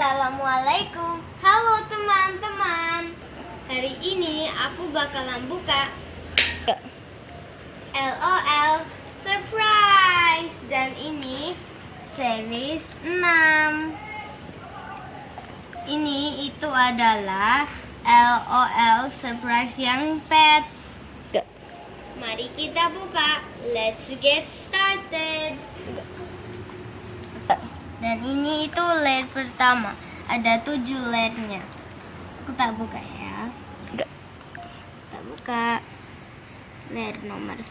Assalamualaikum. Halo teman-teman. Hari ini aku bakalan buka LOL Surprise. Dan ini series 6. Ini itu adalah LOL Surprise yang pet. Mari kita buka. Let's get started. Dan ini itu layer pertama. Ada 7 layernya. Aku tak buka ya. Tak buka. Layer nomor 1.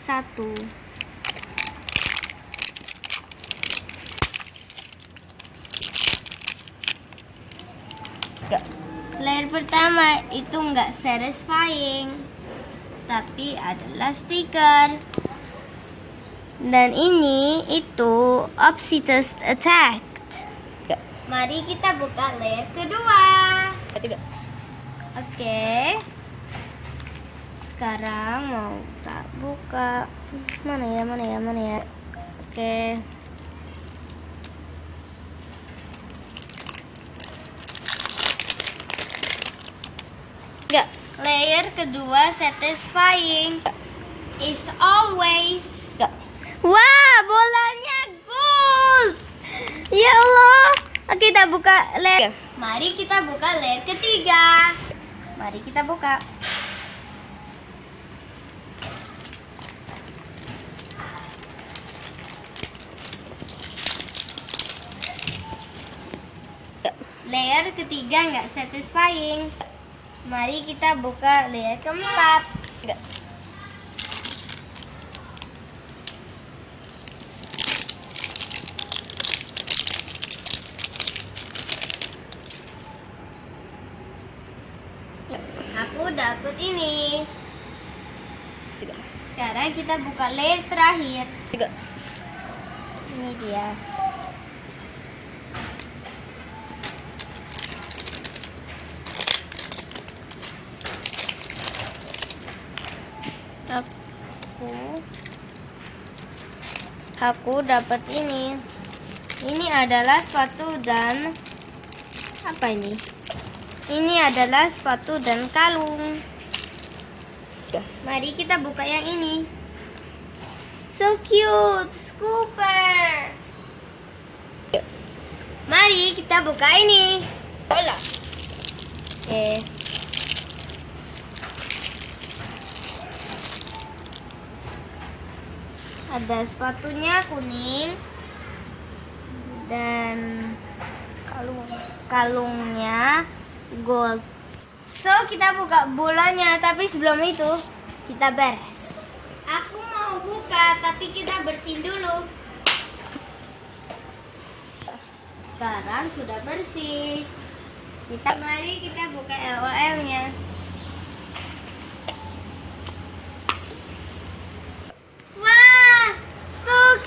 Layer pertama itu nggak satisfying, tapi adalah stiker. Dan ini itu Obsidian Attack. Mari kita buka layer kedua. Oke. Sekarang mau tak buka. Mana ya. Oke. Layer kedua satisfying is always. Wah, bolanya gold. Ya Allah. Oke, kita buka layer. Mari kita buka layer ketiga. Mari kita buka. Layer ketiga nggak satisfying. Mari kita buka layer keempat. Aku dapet ini. Sekarang kita buka layer terakhir. Ini dia. Aku dapat ini. Ini adalah sepatu dan apa ini? Ini adalah sepatu dan kalung. Mari kita buka yang ini. So cute, Scooper. Mari kita buka ini. Bola. Oke. Ada sepatunya kuning dan kalungnya gold. So kita buka bolanya, tapi sebelum itu kita beres. Aku mau buka, tapi kita bersihin dulu. Sekarang sudah bersih. Mari kita buka LOL-nya.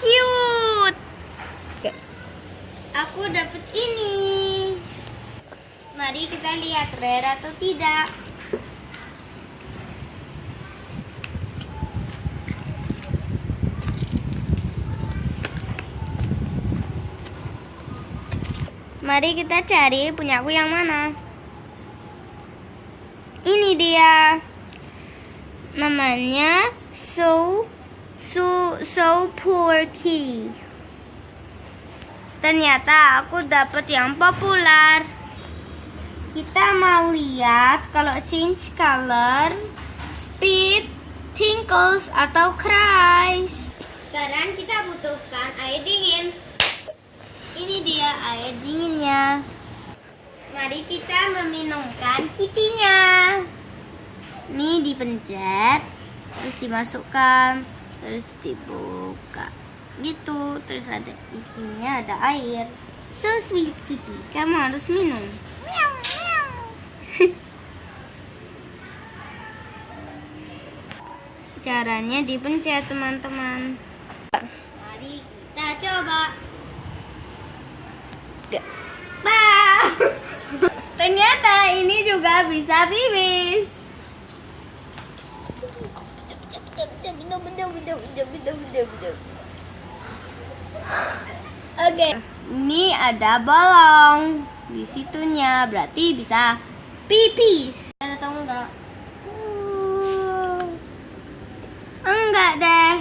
Cute. Aku dapat ini. Mari kita lihat rare atau tidak. Mari kita cari punyaku yang mana. Ini dia. Namanya So Porky. Ternyata aku dapat yang populer. Kita mau lihat kalau change color, speed, tinkles atau cries. Sekarang kita butuhkan air dingin. Ini dia air dinginnya. Mari kita meminumkan kitty-nya. Ini dipencet, terus dimasukkan, terus dibuka gitu, terus ada isinya, ada air. So sweet kitty, kamu harus minum. Meow meow. Caranya dipencet, teman-teman. Mari kita coba. Bah. Ternyata ini juga bisa pipis. Oke, ini ada bolong. di situnya, berarti bisa pipis. Ada tahu enggak? Enggak deh.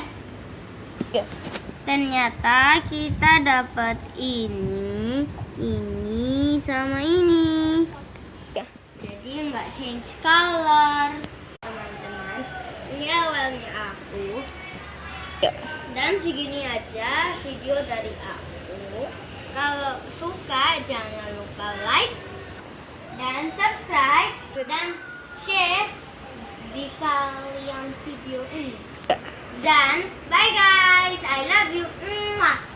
Ternyata kita dapat ini sama ini. Jadi enggak change color. Teman-teman, ini awalnya aku. Dan segini aja video dari aku. Kalau suka jangan lupa like dan subscribe dan share di kalian video ini. Dan bye guys, I love you. Mwah.